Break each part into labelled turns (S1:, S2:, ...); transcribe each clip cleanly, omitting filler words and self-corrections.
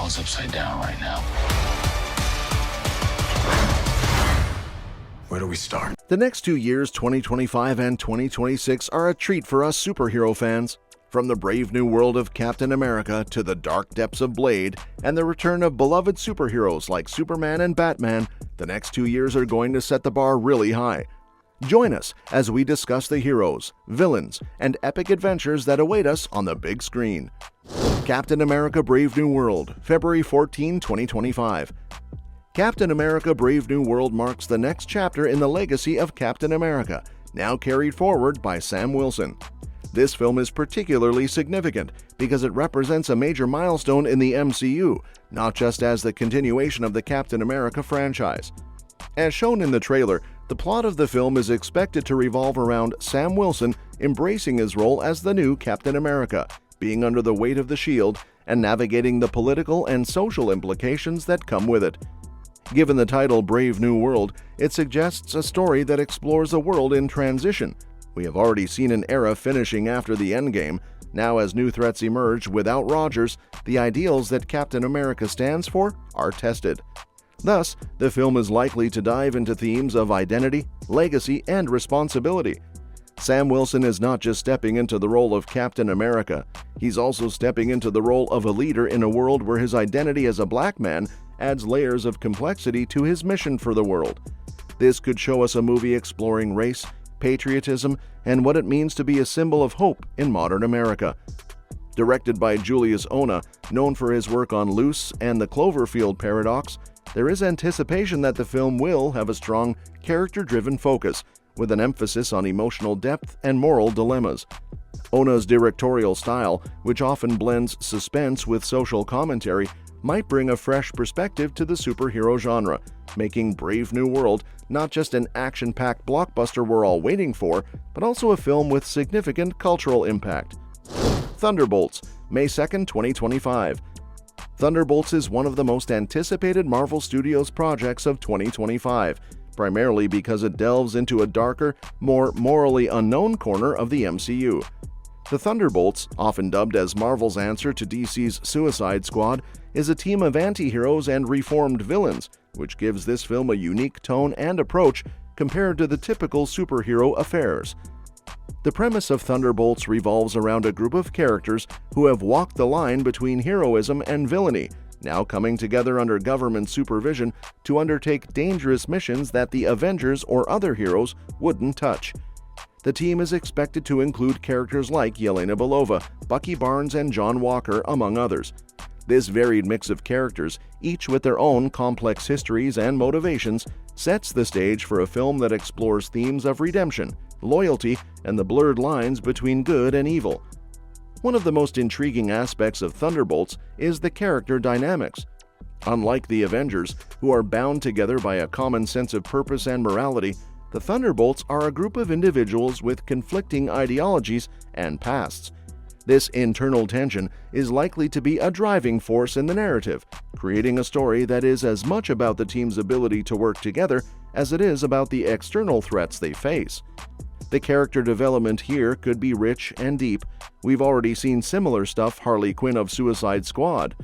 S1: world's upside down right now. Where do we start?
S2: The next 2 years, 2025 and 2026, are a treat for us superhero fans. From the brave new world of Captain America to the dark depths of Blade and the return of beloved superheroes like Superman and Batman, the next 2 years are going to set the bar really high. Join us as we discuss the heroes, villains, and epic adventures that await us on the big screen. Captain America Brave New World, February 14, 2025. Captain America Brave New World marks the next chapter in the legacy of Captain America, now carried forward by Sam Wilson. This film is particularly significant because it represents a major milestone in the MCU, not just as the continuation of the Captain America franchise. As shown in the trailer, the plot of the film is expected to revolve around Sam Wilson embracing his role as the new Captain America, being under the weight of the shield, and navigating the political and social implications that come with it. Given the title Brave New World, it suggests a story that explores a world in transition. We have already seen an era finishing after the Endgame. Now, as new threats emerge without Rogers, the ideals that Captain America stands for are tested. Thus, the film is likely to dive into themes of identity, legacy, and responsibility. Sam Wilson is not just stepping into the role of Captain America, he's also stepping into the role of a leader in a world where his identity as a black man adds layers of complexity to his mission for the world. This could show us a movie exploring race, patriotism, and what it means to be a symbol of hope in modern America. Directed by Julius Onah, known for his work on Loose and the Cloverfield Paradox, there is anticipation that the film will have a strong, character-driven focus, with an emphasis on emotional depth and moral dilemmas. Onah's directorial style, which often blends suspense with social commentary, might bring a fresh perspective to the superhero genre, making Brave New World not just an action-packed blockbuster we're all waiting for, but also a film with significant cultural impact. Thunderbolts, May 2, 2025. Thunderbolts is one of the most anticipated Marvel Studios projects of 2025, primarily because it delves into a darker, more morally unknown corner of the MCU. The Thunderbolts, often dubbed as Marvel's answer to DC's Suicide Squad, is a team of anti-heroes and reformed villains, which gives this film a unique tone and approach compared to the typical superhero affairs. The premise of Thunderbolts revolves around a group of characters who have walked the line between heroism and villainy, now coming together under government supervision to undertake dangerous missions that the Avengers or other heroes wouldn't touch. The team is expected to include characters like Yelena Belova, Bucky Barnes, and John Walker, among others. This varied mix of characters, each with their own complex histories and motivations, sets the stage for a film that explores themes of redemption, loyalty, and the blurred lines between good and evil. One of the most intriguing aspects of Thunderbolts is the character dynamics. Unlike the Avengers, who are bound together by a common sense of purpose and morality, the Thunderbolts are a group of individuals with conflicting ideologies and pasts. This internal tension is likely to be a driving force in the narrative, creating a story that is as much about the team's ability to work together as it is about the external threats they face. The character development here could be rich and deep. We've already seen similar stuff Harley Quinn of Suicide Squad.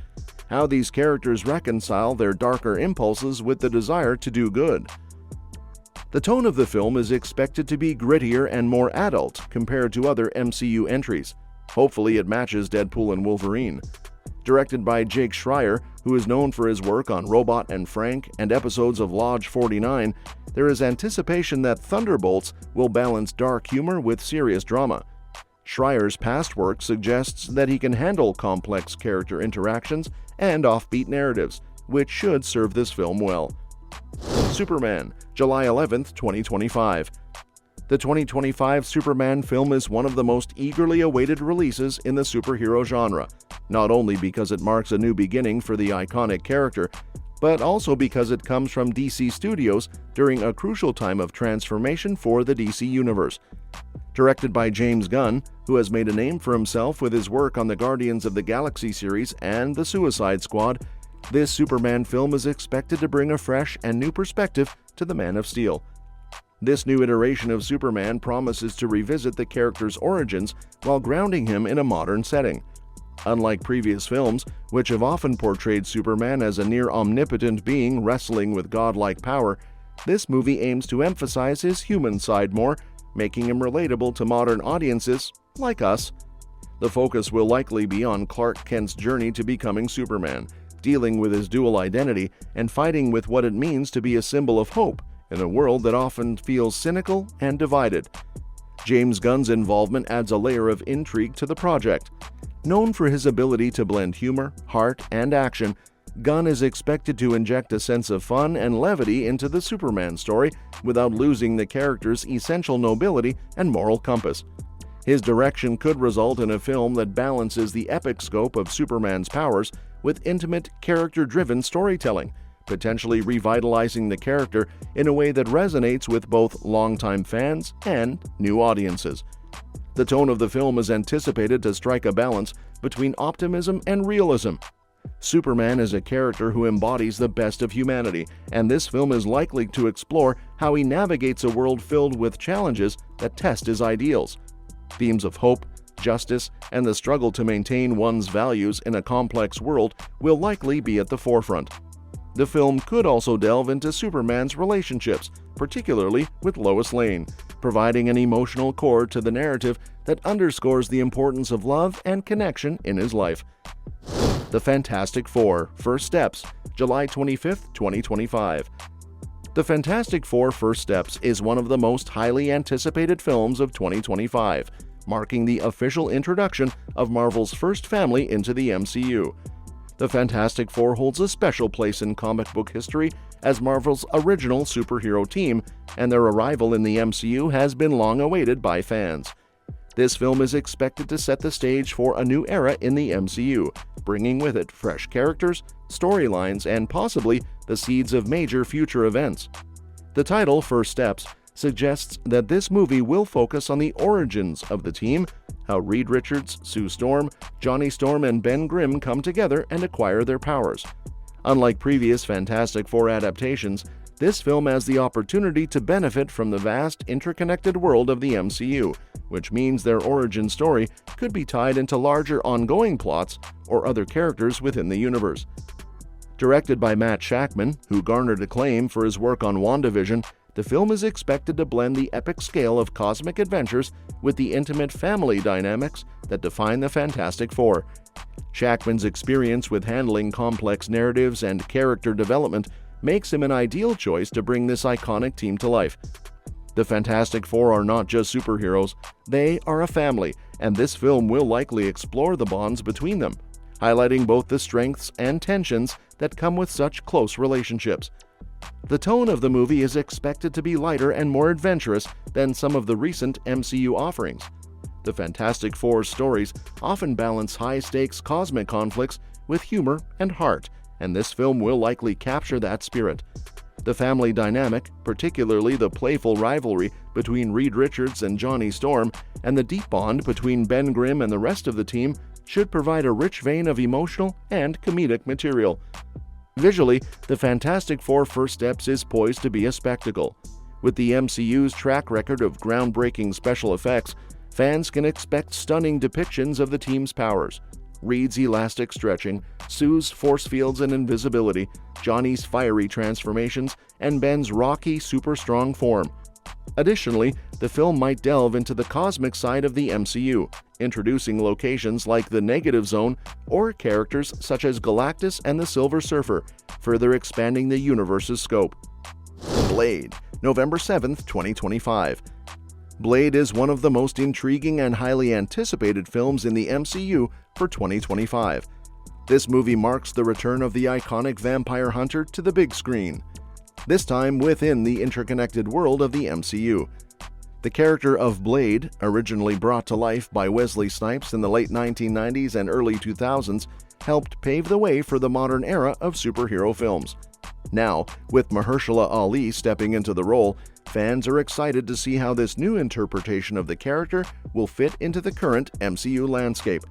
S2: How these characters reconcile their darker impulses with the desire to do good. The tone of the film is expected to be grittier and more adult compared to other MCU entries. Hopefully it matches Deadpool and Wolverine. Directed by Jake Schreier, who is known for his work on Robot and Frank and episodes of Lodge 49, there is anticipation that Thunderbolts will balance dark humor with serious drama. Schreier's past work suggests that he can handle complex character interactions and offbeat narratives, which should serve this film well. Superman, July 11, 2025. The 2025 Superman film is one of the most eagerly awaited releases in the superhero genre, not only because it marks a new beginning for the iconic character, but also because it comes from DC Studios during a crucial time of transformation for the DC Universe. Directed by James Gunn, who has made a name for himself with his work on the Guardians of the Galaxy series and the Suicide Squad, this Superman film is expected to bring a fresh and new perspective to the Man of Steel. This new iteration of Superman promises to revisit the character's origins while grounding him in a modern setting. Unlike previous films, which have often portrayed Superman as a near-omnipotent being wrestling with godlike power, this movie aims to emphasize his human side more, making him relatable to modern audiences like us. The focus will likely be on Clark Kent's journey to becoming Superman, dealing with his dual identity and fighting with what it means to be a symbol of hope in a world that often feels cynical and divided. James Gunn's involvement adds a layer of intrigue to the project. Known for his ability to blend humor, heart, and action, Gunn is expected to inject a sense of fun and levity into the Superman story without losing the character's essential nobility and moral compass. His direction could result in a film that balances the epic scope of Superman's powers with intimate, character-driven storytelling, potentially revitalizing the character in a way that resonates with both longtime fans and new audiences. The tone of the film is anticipated to strike a balance between optimism and realism. Superman is a character who embodies the best of humanity, and this film is likely to explore how he navigates a world filled with challenges that test his ideals. Themes of hope, justice, and the struggle to maintain one's values in a complex world will likely be at the forefront. The film could also delve into Superman's relationships, particularly with Lois Lane, providing an emotional core to the narrative that underscores the importance of love and connection in his life. The Fantastic Four: First Steps, July 25, 2025. The Fantastic Four: First Steps is one of the most highly anticipated films of 2025, marking the official introduction of Marvel's first family into the MCU. The Fantastic Four holds a special place in comic book history as Marvel's original superhero team, and their arrival in the MCU has been long awaited by fans. This film is expected to set the stage for a new era in the MCU, bringing with it fresh characters, storylines, and possibly the seeds of major future events. The title, First Steps, suggests that this movie will focus on the origins of the team, how Reed Richards, Sue Storm, Johnny Storm, and Ben Grimm come together and acquire their powers. Unlike previous Fantastic Four adaptations, this film has the opportunity to benefit from the vast, interconnected world of the MCU, which means their origin story could be tied into larger ongoing plots or other characters within the universe. Directed by Matt Shakman, who garnered acclaim for his work on WandaVision, the film is expected to blend the epic scale of cosmic adventures with the intimate family dynamics that define the Fantastic Four. Shakman's experience with handling complex narratives and character development makes him an ideal choice to bring this iconic team to life. The Fantastic Four are not just superheroes, they are a family, and this film will likely explore the bonds between them, highlighting both the strengths and tensions that come with such close relationships. The tone of the movie is expected to be lighter and more adventurous than some of the recent MCU offerings. The Fantastic Four's stories often balance high-stakes cosmic conflicts with humor and heart, and this film will likely capture that spirit. The family dynamic, particularly the playful rivalry between Reed Richards and Johnny Storm, and the deep bond between Ben Grimm and the rest of the team, should provide a rich vein of emotional and comedic material. Visually, the Fantastic Four: First Steps is poised to be a spectacle. With the MCU's track record of groundbreaking special effects, fans can expect stunning depictions of the team's powers. Reed's elastic stretching, Sue's force fields and invisibility, Johnny's fiery transformations, and Ben's rocky, super-strong form. Additionally, the film might delve into the cosmic side of the MCU, introducing locations like the Negative Zone or characters such as Galactus and the Silver Surfer, further expanding the universe's scope. Blade, November 7, 2025. Blade is one of the most intriguing and highly anticipated films in the MCU for 2025. This movie marks the return of the iconic vampire hunter to the big screen, this time within the interconnected world of the MCU. The character of Blade, originally brought to life by Wesley Snipes in the late 1990s and early 2000s, helped pave the way for the modern era of superhero films. Now, with Mahershala Ali stepping into the role, fans are excited to see how this new interpretation of the character will fit into the current MCU landscape.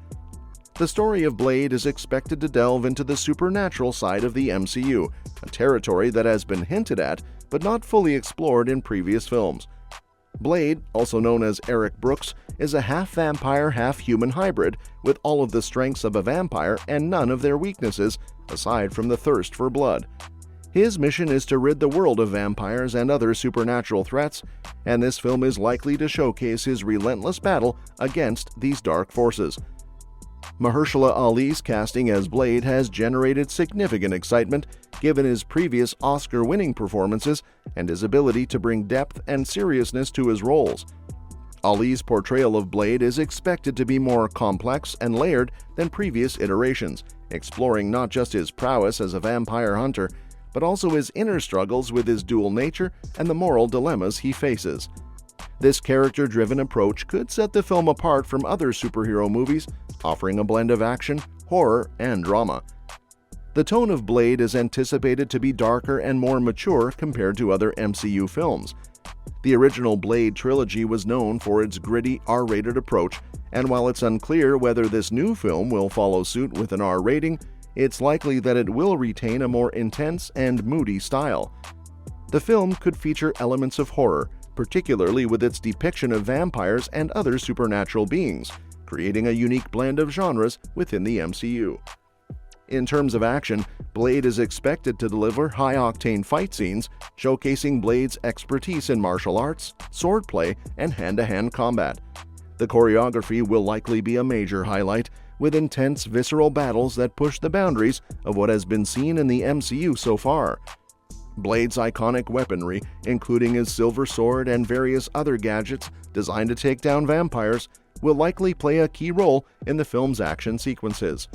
S2: The story of Blade is expected to delve into the supernatural side of the MCU, a territory that has been hinted at but not fully explored in previous films. Blade, also known as Eric Brooks, is a half-vampire, half-human hybrid with all of the strengths of a vampire and none of their weaknesses, aside from the thirst for blood. His mission is to rid the world of vampires and other supernatural threats, and this film is likely to showcase his relentless battle against these dark forces. Mahershala Ali's casting as Blade has generated significant excitement given his previous Oscar-winning performances and his ability to bring depth and seriousness to his roles. Ali's portrayal of Blade is expected to be more complex and layered than previous iterations, exploring not just his prowess as a vampire hunter, but also his inner struggles with his dual nature and the moral dilemmas he faces. This character-driven approach could set the film apart from other superhero movies, offering a blend of action, horror, and drama. The tone of Blade is anticipated to be darker and more mature compared to other MCU films. The original Blade trilogy was known for its gritty, R-rated approach, and while it's unclear whether this new film will follow suit with an R rating, it's likely that it will retain a more intense and moody style. The film could feature elements of horror, particularly with its depiction of vampires and other supernatural beings, creating a unique blend of genres within the MCU. In terms of action, Blade is expected to deliver high-octane fight scenes, showcasing Blade's expertise in martial arts, swordplay, and hand-to-hand combat. The choreography will likely be a major highlight, with intense, visceral battles that push the boundaries of what has been seen in the MCU so far. Blade's iconic weaponry, including his silver sword and various other gadgets designed to take down vampires, will likely play a key role in the film's action sequences.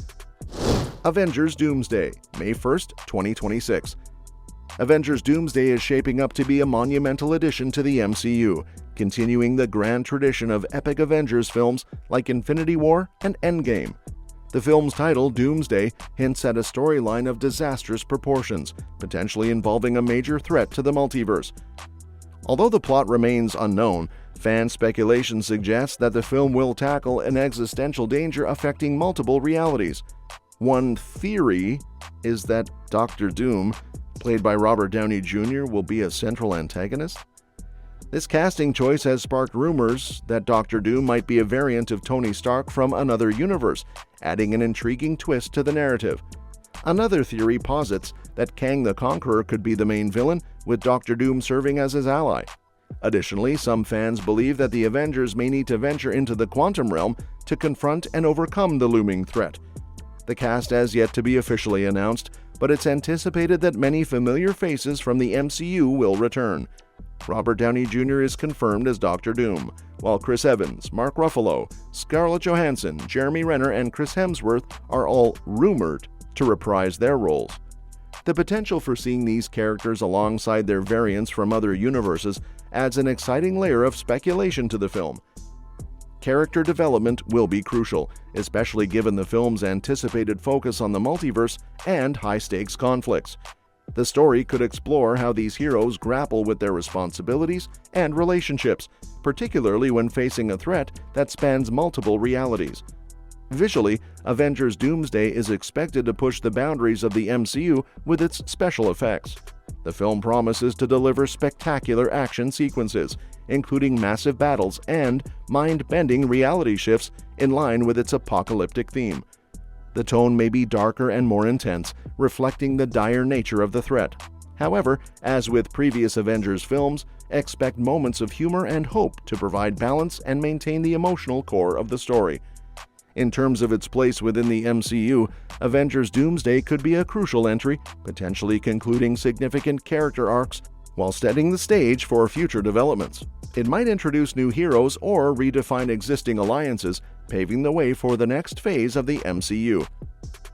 S2: Avengers Doomsday, May 1st, 2026. Avengers Doomsday is shaping up to be a monumental addition to the MCU, continuing the grand tradition of epic Avengers films like Infinity War and Endgame. The film's title, Doomsday, hints at a storyline of disastrous proportions, potentially involving a major threat to the multiverse. Although the plot remains unknown, fan speculation suggests that the film will tackle an existential danger affecting multiple realities. One theory is that Dr. Doom, played by Robert Downey Jr., will be a central antagonist. This casting choice has sparked rumors that Dr. Doom might be a variant of Tony Stark from another universe, adding an intriguing twist to the narrative. Another theory posits that Kang the Conqueror could be the main villain, with Dr. Doom serving as his ally. Additionally, some fans believe that the Avengers may need to venture into the quantum realm to confront and overcome the looming threat. The cast has yet to be officially announced, but it's anticipated that many familiar faces from the MCU will return. Robert Downey Jr. is confirmed as Dr. Doom, while Chris Evans, Mark Ruffalo, Scarlett Johansson, Jeremy Renner, and Chris Hemsworth are all rumored to reprise their roles. The potential for seeing these characters alongside their variants from other universes adds an exciting layer of speculation to the film. Character development will be crucial, especially given the film's anticipated focus on the multiverse and high-stakes conflicts. The story could explore how these heroes grapple with their responsibilities and relationships, particularly when facing a threat that spans multiple realities. Visually, Avengers Doomsday is expected to push the boundaries of the MCU with its special effects. The film promises to deliver spectacular action sequences, including massive battles and mind-bending reality shifts in line with its apocalyptic theme. The tone may be darker and more intense, reflecting the dire nature of the threat. However, as with previous Avengers films, expect moments of humor and hope to provide balance and maintain the emotional core of the story. In terms of its place within the MCU, Avengers Doomsday could be a crucial entry, potentially concluding significant character arcs while setting the stage for future developments. It might introduce new heroes or redefine existing alliances, paving the way for the next phase of the MCU.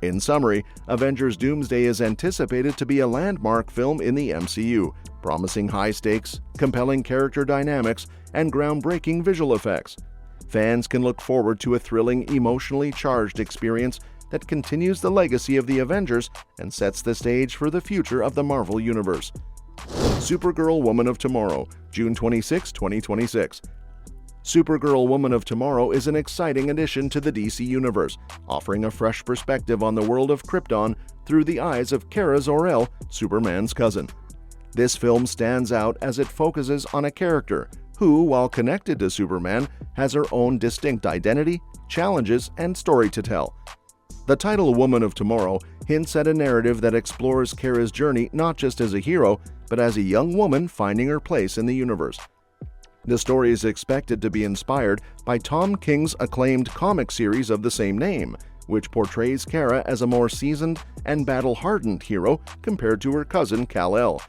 S2: In summary, Avengers Doomsday is anticipated to be a landmark film in the MCU, promising high stakes, compelling character dynamics, and groundbreaking visual effects. Fans can look forward to a thrilling, emotionally charged experience that continues the legacy of the Avengers and sets the stage for the future of the Marvel Universe. Supergirl Woman of Tomorrow, June 26, 2026. Supergirl Woman of Tomorrow is an exciting addition to the DC Universe, offering a fresh perspective on the world of Krypton through the eyes of Kara Zor-El, Superman's cousin. This film stands out as it focuses on a character who, while connected to Superman, has her own distinct identity, challenges, and story to tell. The title Woman of Tomorrow hints at a narrative that explores Kara's journey not just as a hero, but as a young woman finding her place in the universe. The story is expected to be inspired by Tom King's acclaimed comic series of the same name, which portrays Kara as a more seasoned and battle-hardened hero compared to her cousin Kal-El.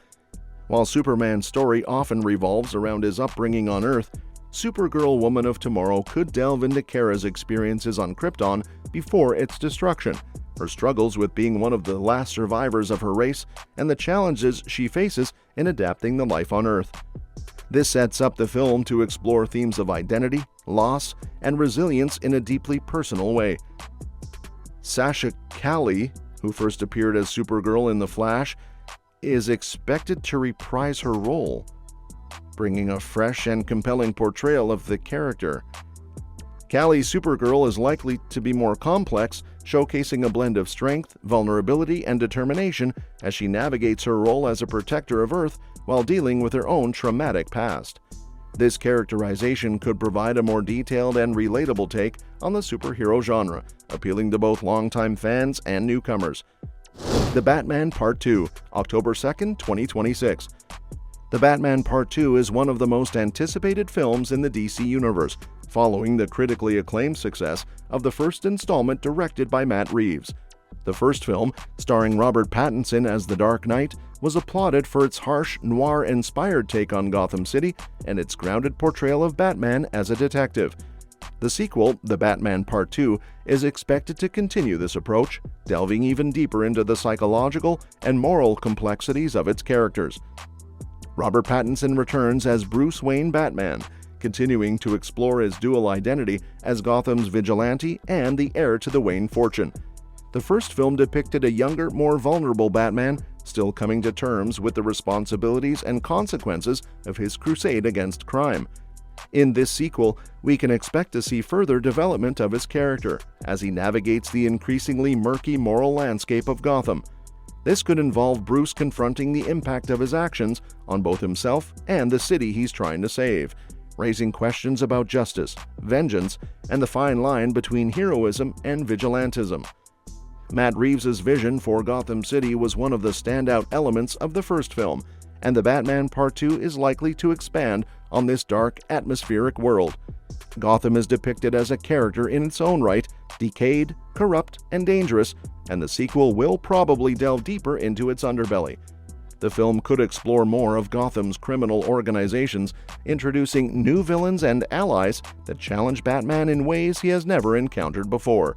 S2: While Superman's story often revolves around his upbringing on Earth, Supergirl Woman of Tomorrow could delve into Kara's experiences on Krypton before its destruction, her struggles with being one of the last survivors of her race, and the challenges she faces in adapting to life on Earth. This sets up the film to explore themes of identity, loss, and resilience in a deeply personal way. Sasha Calle, who first appeared as Supergirl in The Flash, is expected to reprise her role, bringing a fresh and compelling portrayal of the character. Calle's Supergirl is likely to be more complex, showcasing a blend of strength, vulnerability, and determination as she navigates her role as a protector of Earth while dealing with her own traumatic past. This characterization could provide a more detailed and relatable take on the superhero genre, appealing to both longtime fans and newcomers. The Batman Part 2, October 2, 2026. The Batman Part 2 is one of the most anticipated films in the DC Universe, following the critically acclaimed success of the first installment directed by Matt Reeves. The first film, starring Robert Pattinson as the Dark Knight, was applauded for its harsh, noir-inspired take on Gotham City and its grounded portrayal of Batman as a detective. The sequel, The Batman Part 2, is expected to continue this approach, delving even deeper into the psychological and moral complexities of its characters. Robert Pattinson returns as Bruce Wayne Batman, continuing to explore his dual identity as Gotham's vigilante and the heir to the Wayne fortune. The first film depicted a younger, more vulnerable Batman, still coming to terms with the responsibilities and consequences of his crusade against crime. In this sequel, we can expect to see further development of his character as he navigates the increasingly murky moral landscape of Gotham. This could involve Bruce confronting the impact of his actions on both himself and the city he's trying to save, raising questions about justice, vengeance, and the fine line between heroism and vigilantism. Matt Reeves' vision for Gotham City was one of the standout elements of the first film, and The Batman Part 2 is likely to expand on this dark, atmospheric world. Gotham is depicted as a character in its own right, decayed, corrupt, and dangerous, and the sequel will probably delve deeper into its underbelly. The film could explore more of Gotham's criminal organizations, introducing new villains and allies that challenge Batman in ways he has never encountered before.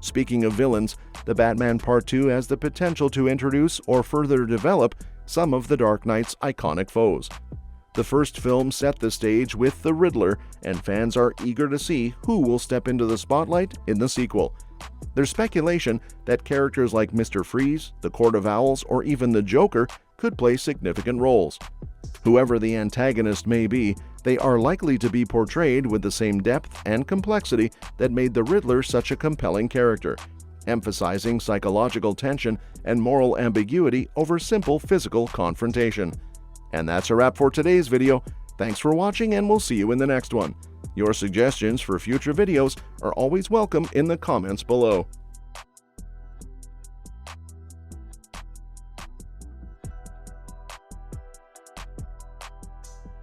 S2: Speaking of villains, The Batman Part 2 has the potential to introduce or further develop some of the Dark Knight's iconic foes. The first film set the stage with the Riddler, and fans are eager to see who will step into the spotlight in the sequel. There's speculation that characters like Mr. Freeze, the Court of Owls, or even the Joker could play significant roles. Whoever the antagonist may be, they are likely to be portrayed with the same depth and complexity that made the Riddler such a compelling character, emphasizing psychological tension and moral ambiguity over simple physical confrontation. And that's a wrap for today's video. Thanks for watching, and we'll see you in the next one. Your suggestions for future videos are always welcome in the comments below.